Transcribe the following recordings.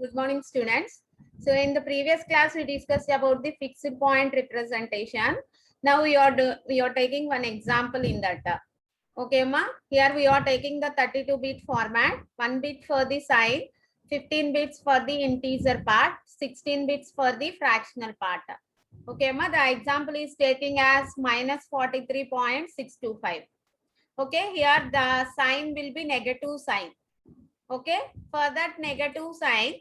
Good morning, students. So in the previous class, we discussed about the fixed point representation. Now we are taking one example in that. Okay, ma. Here we are taking the 32-bit format, 1 bit for the sign, 15 bits for the integer part, 16 bits for the fractional part. Okay, ma. The example is taking as minus 43.625. Okay, here the sign will be negative sign. Okay, for that negative sign,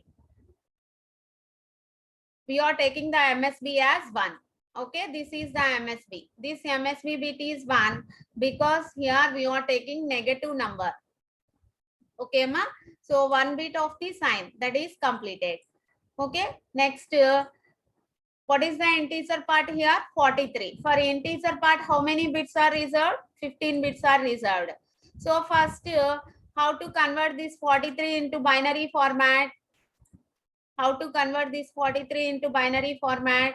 we are taking the MSB as 1. Okay, this is the MSB. This MSB bit is 1 because here we are taking negative number. Okay, ma. So 1 bit of the sign that is completed. Okay, next, what is the integer part here? 43. For integer part, how many bits are reserved? 15 bits are reserved. So first, how to convert this 43 into binary format? How to convert this 43 into binary format?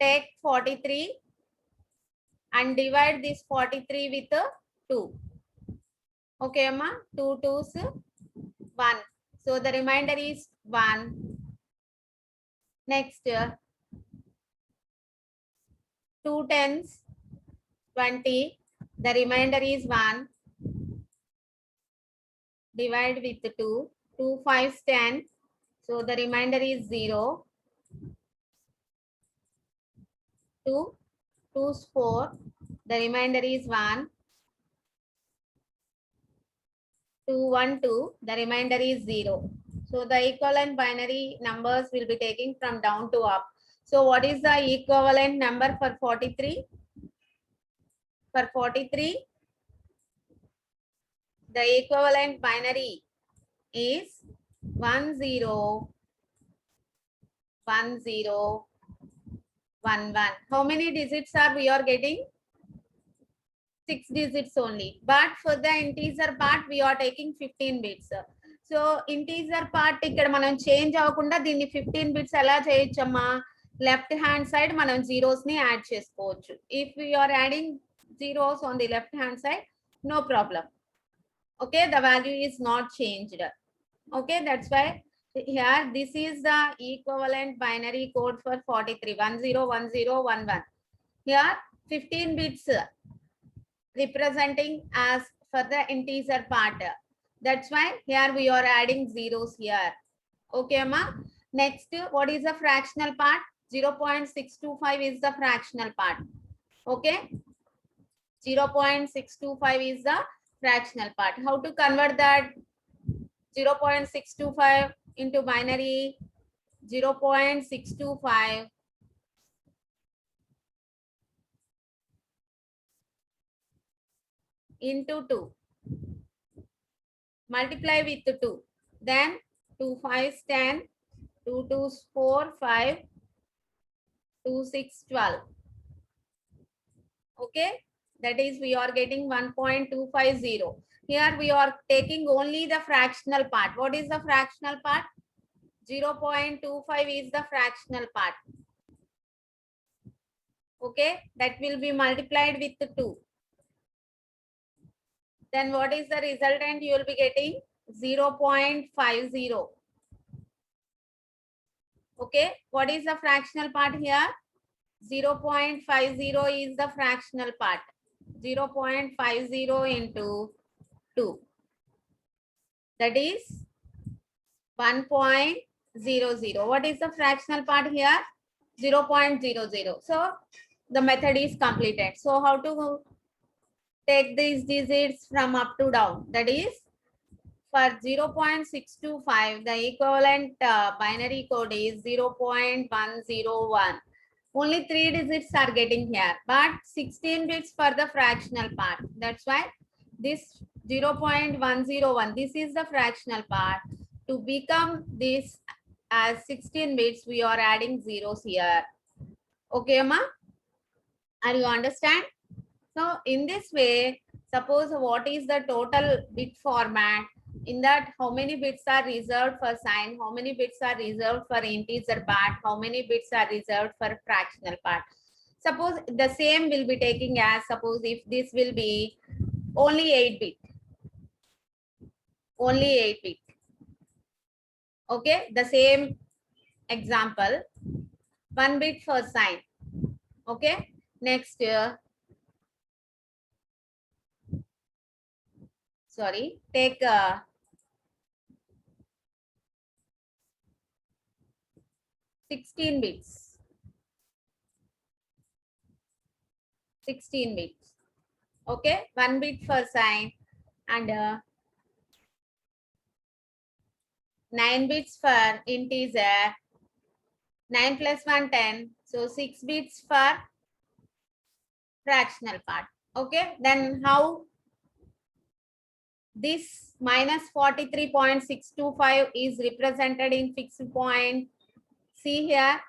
Take 43 and divide this 43 with 2. Okay, ma. 2 2's 1. So the remainder is 1. Next, 2 10's 20. The remainder is 1. Divide with 2. 2 5's 10. So the remainder is 0. 2 2's 4. The remainder is 1. 2 1 2. The remainder is 0. So the equivalent binary numbers will be taking from down to up. So what is the equivalent number for 43? For 43, the equivalent binary is 1 0 1 0 1 1. How many digits are we are getting? 6 digits only. But for the integer part, we are taking 15 bits. So integer part ikkada manam change avakunda దీన్ని 15 bits ఎలా చేయొచ్చమ్మా? Left hand side మనం zeros ని add చేసుకోవచ్చు. If we are adding zeros on the left hand side, no problem. Okay, the value is not changed. Okay, that's why here this is the equivalent binary code for 43 1 0 1 0 1 1. Here 15 bits representing as for the integer part. That's why here we are adding zeros here. Okay, ma. Next, what is the fractional part? 0.625 is the fractional part. Okay, 0.625 is the fractional part. How to convert that 0.625 into binary? 0.625 into 2. Multiply with 2. Then 2 5's 10, 2 2's 4 5, 2 6 12. Okay, that is we are getting 1.250. Here we are taking only the fractional part. What is the fractional part? 0.25 is the fractional part. Okay, that will be multiplied with 2. Then what is the resultant you will be getting? 0.50. Okay, what is the fractional part here? 0.50 is the fractional part. 0.50 into 2. That is 1.00. What is the fractional part here? 0.00. So the method is completed. So how to take these digits from up to down? That is, for 0.625, the equivalent binary code is 0.101. Only 3 digits are getting here, but 16 bits for the fractional part. That's why this 0.101, this is the fractional part. To become this as 16 bits, we are adding zeros here. Okay, ma? Are you understand? So in this way, suppose what is the total bit format? In that, how many bits are reserved for sign, how many bits are reserved for integer part, how many bits are reserved for fractional part. Suppose the same will be taking as, suppose if this will be only 8 bit, only 8 bit. Okay, the same example, 1 bit for sign. Okay, next sorry, take 16 bits. 16 bits. Okay, 1 bit for sign and 9 bits for integer. 9 plus 1, 10. So 6 bits for fractional part. Okay, then how this minus 43.625 is represented in fixed point? See here.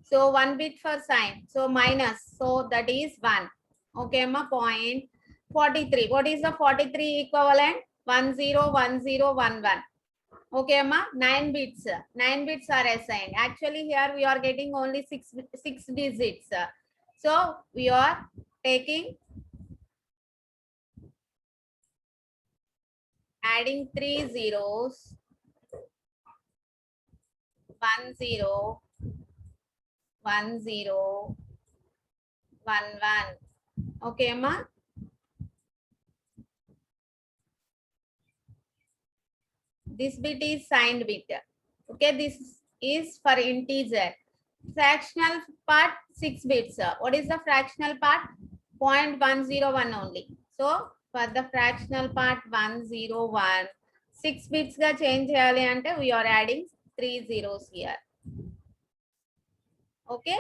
So 1 bit for sign. So minus. So that is 1. Okay, ma, point 43. What is the 43 equivalent? 101011. Okay, ma, 9 bits. 9 bits are assigned. Actually, here we are getting only six digits. So we are taking, adding 3 zeros, 1 0, 1 0, 1 1. Okay, ma. This bit is signed bit. Okay, this is for integer. Fractional part 6 bits. What is the fractional part? 0.101 only. So for the fractional part 101, 6 bits ga change cheyali ante we are adding 3 zeros here. Okay,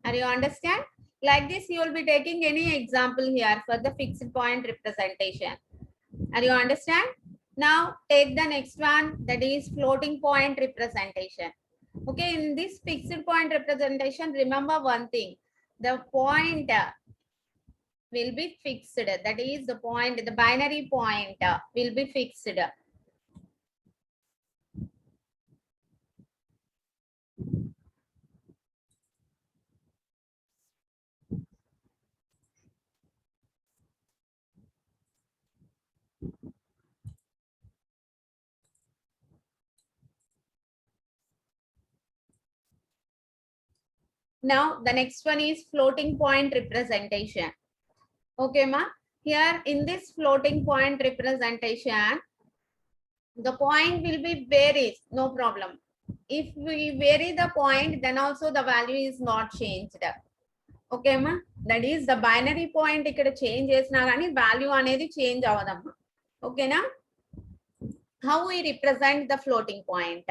are you understand? Like this, you will be taking any example here for the fixed point representation. Are you understand? Now take the next one, that is floating point representation. Okay, in this fixed point representation, remember one thing, the point will be fixed. That is the point, the binary point will be fixed. Now the next one is floating point representation. Okay, ma. Here in this floating point representation, the point will be varies, no problem. If we vary the point, then also the value is not changed. Okay, ma. That is the binary point ikkada change chesina gaani value anedi change avadamma. Okay na? How we represent the floating point?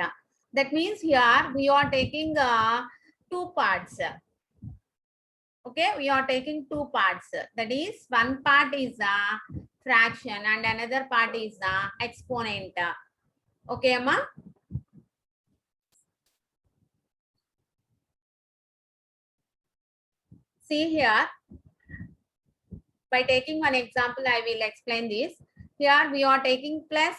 That means here we are taking two parts. Okay, we are taking two parts. That is, one part is a fraction and another part is a exponent. Okay, Amma? See here, by taking one example, I will explain this. Here we are taking plus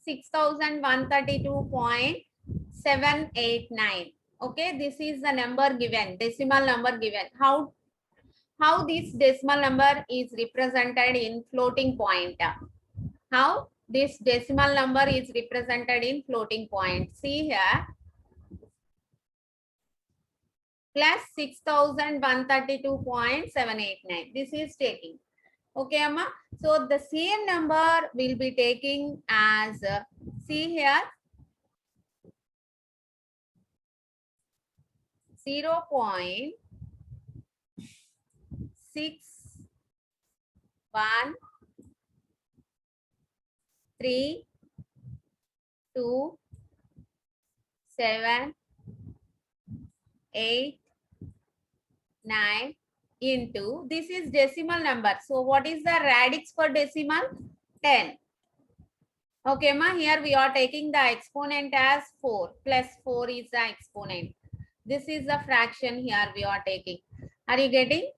6132.789. Okay, this is the number given, decimal number given. How this decimal number is represented in floating point? How this decimal number is represented in floating point? See here, plus 6132.789. This is taking. Okay, Amma. So the same number will be taking as, see here, 0.613278 into, this is decimal number. So what is the radix for decimal? 10. Okay, ma, here we are taking the exponent as 4. Plus 4 is the exponent. This is the fraction here we are taking. Are you getting?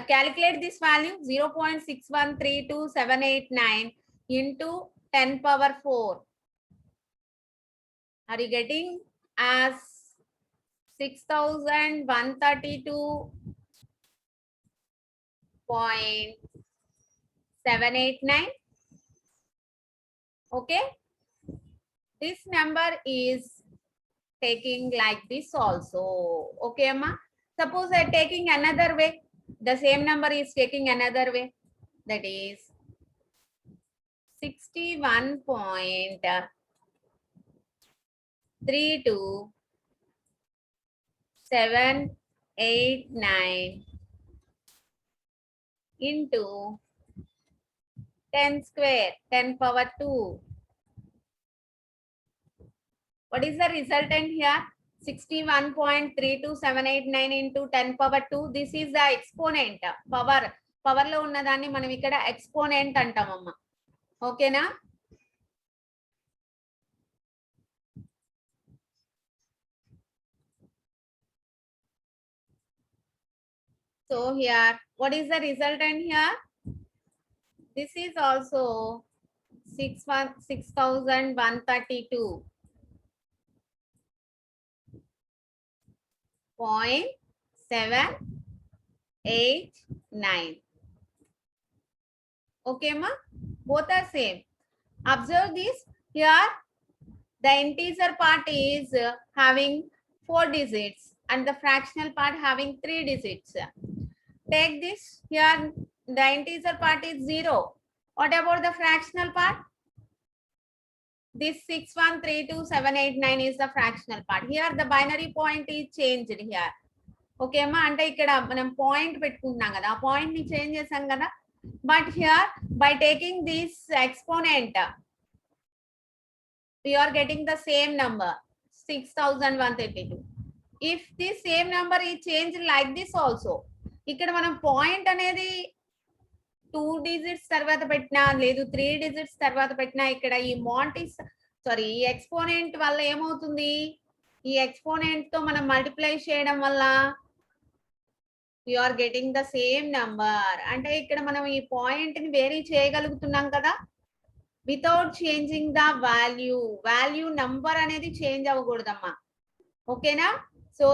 Calculate this value, 0.6132789 into 10 power 4. Are you getting? As 6132.789. Okay. this number is taking like this also. Okay, Amma? Suppose I'm taking another way. The same number is taking another way. That is 61.32,789 into 10 square, 10 power 2. What is the resultant here? 61.32789 into 10 power 2. This is the exponent. Power lo ఉన్నదాన్ని మనం ఇక్కడ exponent అంటామమ్మ. ఓకేనా? So here, what is the resultant here? This is also 6,132.789. Okay, ma? Both are same. Observe this. Here, the integer part is having 4 digits and the fractional part having 3 digits. Take this. Here, the integer part is 0. What about the fractional part? This 6,132,789 is the fractional part. Here, the binary point is changed here. Okay, ma? Ante ikkada manam point pettukunnam kada. Aa point ni change chesam kada. But here, by taking this exponent, we are getting the same number, 6,132. If this same number is changed like this also, ikkada manam point anedi 2 digits తర్వాత పెట్టినా లేదు 3 digits తర్వాత పెట్టినా ఇక్కడ ఈ ఈ exponent వల్ల ఏమవుతుంది, ఈ ఎక్స్పోనెంట్ తో మనం మల్టిప్లై చేయడం వల్ల we are getting the same number. అంటే ఇక్కడ మనం ఈ పాయింట్ ని వేరీ చేయగలుగుతున్నాం కదా, without changing the value number అనేది చేంజ్ అవ్వకూడదమ్మా. ఓకేనా? So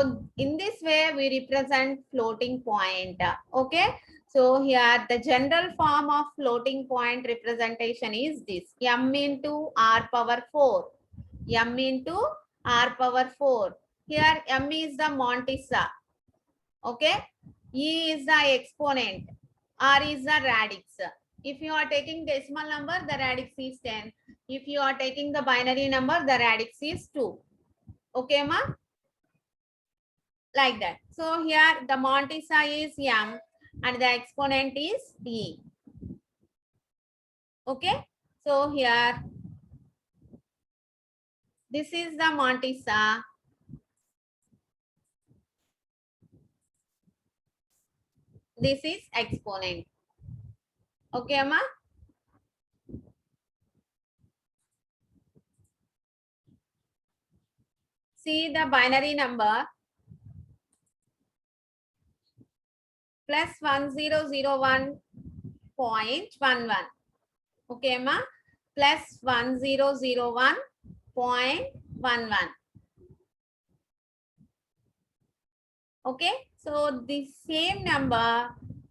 in this way we represent floating point. Okay, so here the general form of floating point representation is this: m into r power 4. M into r power 4. Here m is the Montissa. Okay, e is the exponent, r is the radix. If you are taking decimal number, the radix is 10. If you are taking the binary number, the radix is 2. Okay, ma? Like that. So here the Montissa is m and the exponent is e. Okay, so here this is the Montissa. This is exponent. Okay, amma? See the binary number plus 1001.11. Okay, amma? Plus 1001.11. Okay, so the same number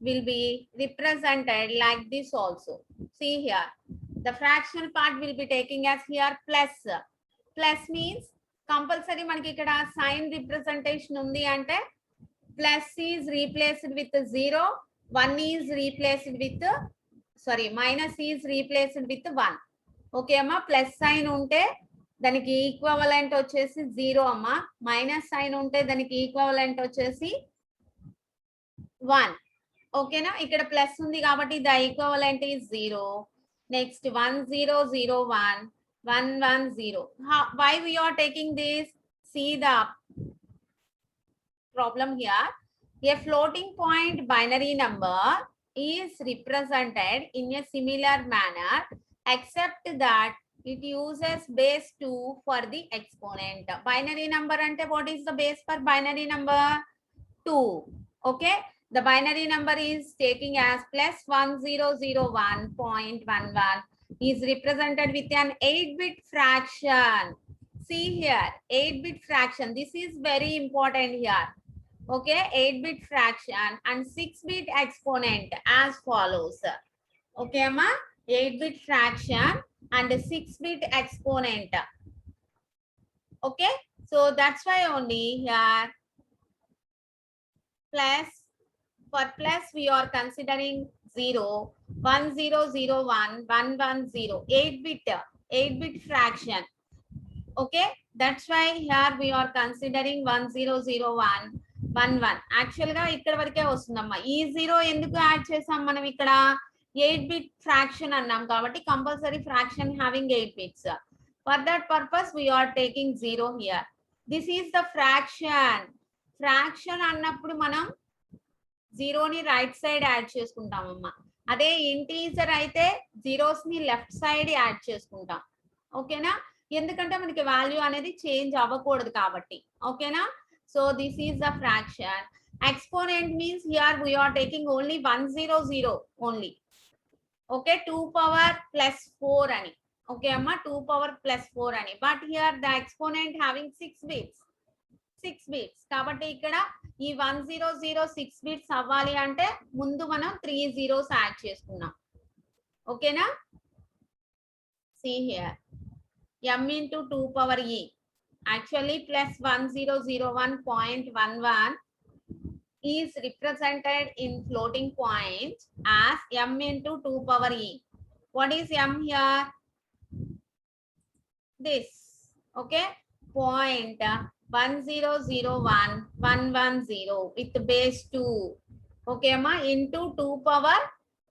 will be represented like this also. See here, the fractional part will be taking as here plus. Plus means compulsory manaki ikkada sign representation undi ante plus is replaced with 0, 1 is replaced with minus is replaced with 1. Okay amma, plus sign unte దానికి equivalent వచ్చేసి 0 అమ్మా, minus sign ఉంటే దానికి equivalent వచ్చేసి 1. ఓకేనా? ఇక్కడ plus ఉంది కాబట్టి the equivalent is 0. Next 1001 110. Why we are taking this? See the problem here. A floating point binary number is represented in a similar manner except that it uses base 2 for the exponent. Binary number ante what is the base for binary number? 2. Okay, the binary number is taking as plus 1001.11 is represented with an 8-bit fraction. See here, 8-bit fraction. This is very important here. Okay, 8-bit fraction and 6-bit exponent as follows. Okay, amma? 8-bit fraction and 6-bit exponent. Okay, so that's why only here plus, for plus we are considering 0, 1 0 0 1 1 1 0, 8-bit fraction. Okay, that's why here we are considering 1 0 0 1 1 1. Actual గా ఇక్కడ వరకే వస్తుందమ్మా. ఈ 0 ఎందుకు add చేసాం మనం ఇక్కడ? 8-bit fraction అన్నాం కాబట్టి compulsory fraction having 8 bits. For that purpose we are taking 0 here. This is the fraction. Fraction అన్నప్పుడు మనం 0ని రైట్ సైడ్ యాడ్ చేసుకుంటామమ్మా. అదే ఇంటీజర్ అయితే జీరోస్ ని లెఫ్ట్ సైడ్ యాడ్ చేసుకుంటాం. ఓకేనా? ఎందుకంటే మనకి వాల్యూ అనేది చేంజ్ అవ్వకూడదు కాబట్టి. ఓకేనా? So this is the fraction. Exponent means here we are taking only 100 only. Okay, 2 power plus 4 అని. ఓకే అమ్మా, 2 పవర్ ప్లస్ 4 అని. But here the exponent having 6 bits. 6 bits కాబట్టి ఇక్కడ ఈ 100 6 bits అవ్వాలి అంటే ముందు మనం 3 zeros యాడ్ చేసుకున్నాం. ఓకేనా? see here m into 2 power e actually plus 1001.11 is represented in floating point as m into 2 power e. What is m here? This. Okay, point 1001.110 with base 2. Okay amma, into 2 power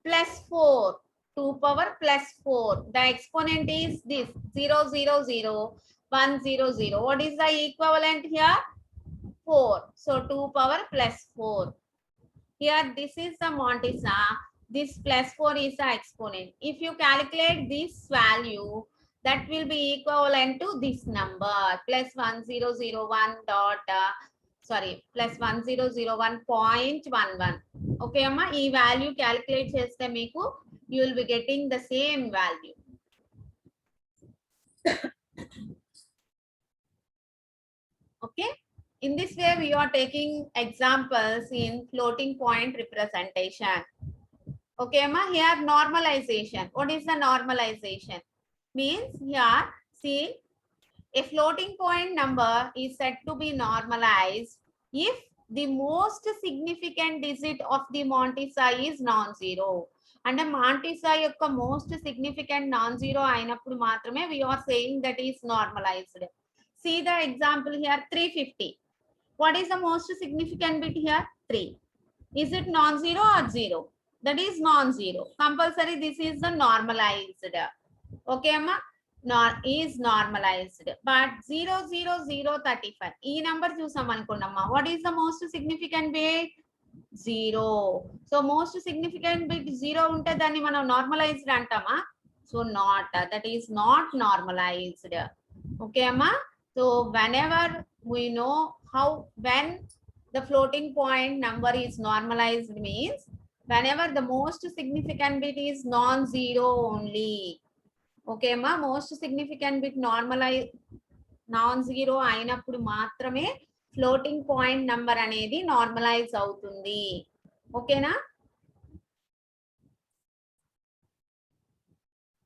plus 4. 2 power plus 4. The exponent is this 000.100. What is the equivalent here? 4. So 2 power plus 4. Here this is the Montesa. This plus 4 is the exponent. If you calculate this value, that will be equivalent to this number plus 1001 dot plus 1001.11. Okay amma, ee value calculate cheste meeku you will be getting the same value. Okay, in this way we are taking examples in floating point representation. Okay amma, here normalization. What is the normalization? Means here see, a floating point number is said to be normalized if the most significant digit of the Montesa is non-zero. And the Montesa యొక్క most significant non-zero అయినప్పుడు మాత్రమే we are saying that is normalized. See the example here, 350. What is the most significant bit here? 3. Is it non-zero or 0? That is non-zero. Compulsory this is the normalized. Okay amma, is normalized. But 00035 ఈ number చూసాం అనుకోండమ్మా. What is the most significant bit? 0. So most significant bit 0 ఉంటే దాన్ని మనం normalized అంటామా? So not, that is not normalized. Okay amma, so whenever we know how, when the floating point number is normalized means whenever the most significant bit is non-zero only. Okay అమ్మా, most significant bit non zero అయినప్పుడు మాత్రమే floating point number అనేది normalise అవుతుంది. ఓకేనా?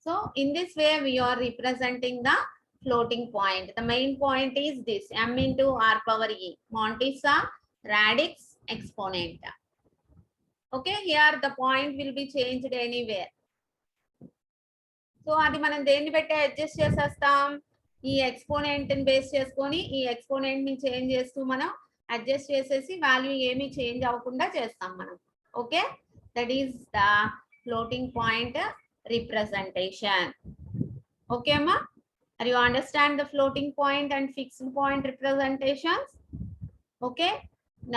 So in this way we are representing the floating point. The main point is this m into r power e, Montesa, radix, exponent. Okay, here the point will be changed anywhere. So అది మనం దేన్ని బట్టి adjust చేసేస్తాం? ఈ exponent ని base చేసుకొని ఈ exponent ని చేంజ్ చేస్తూ మనం అడ్జస్ట్ చేసేసి వాల్యూ ఏమీ చేంజ్ అవ్వకుండా చేస్తాం మనం. Okay, that is the floating point representation. Okay అమ్మా, are you understand the floating point and fixed point representations? Okay,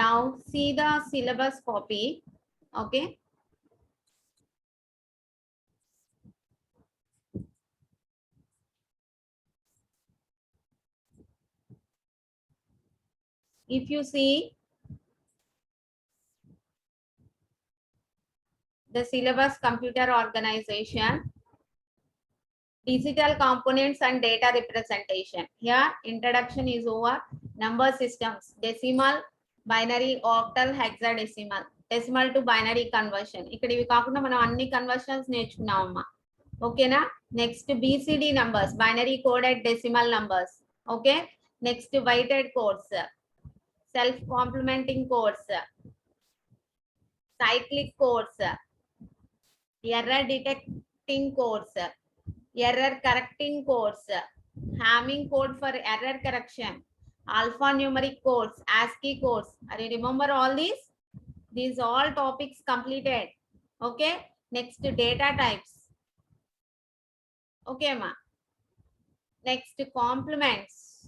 now see the syllabus copy. Okay, if you see the syllabus, computer organization, digital components and data representation. Here introduction is over. Number systems, decimal, binary, octal, hexadecimal, decimal to binary conversion. ఇక్కడ ఇవి కాకుండా మనం అన్ని conversions నేర్చుకున్నామమ్మా. ఓకేనా? Next BCD numbers, binary coded decimal numbers. Okay, Next, weighted codes, self-complementing codes, cyclic codes, error detecting codes, error correcting codes, Hamming code for error correction, alphanumeric codes, ASCII codes. Are you remember all these? These all topics completed. Okay. Next, data types. Okay, ma. Next, complements.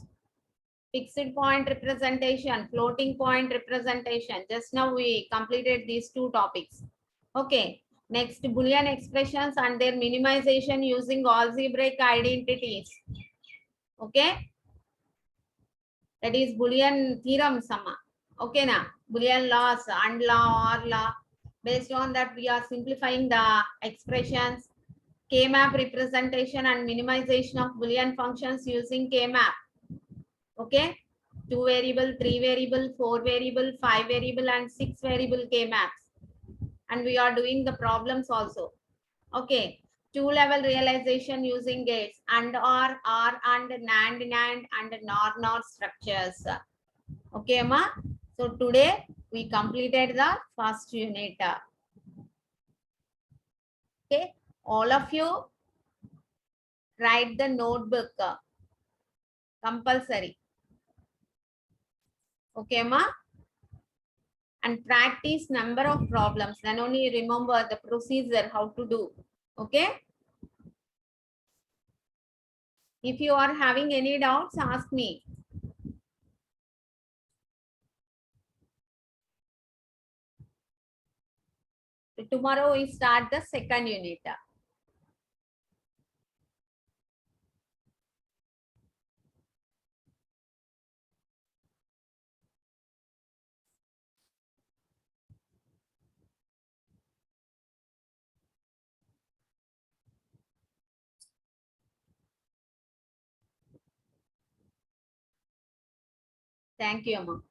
Fixed point representation, floating point representation. Just now we completed these two topics. Okay. Next, Boolean expressions and their minimization using algebraic identities. Okay. That is Boolean theorem summa. Okay, na Boolean laws, and law, or law. Based on that, we are simplifying the expressions, K-map representation and minimization of Boolean functions using K-map. Okay, 2 variable, 3 variable, 4 variable, 5 variable, and 6 variable K-maps. And we are doing the problems also. Okay, two-level realization using gates, and or and NAND, and NOR structures. Okay, ma. So today we completed the first unit. Okay, all of you write the notebook compulsory. Okay, ma. And practice number of problems. Then only remember the procedure how to do. Okay. If you are having any doubts, ask me. So tomorrow we start the second unit. Thank you, Amma.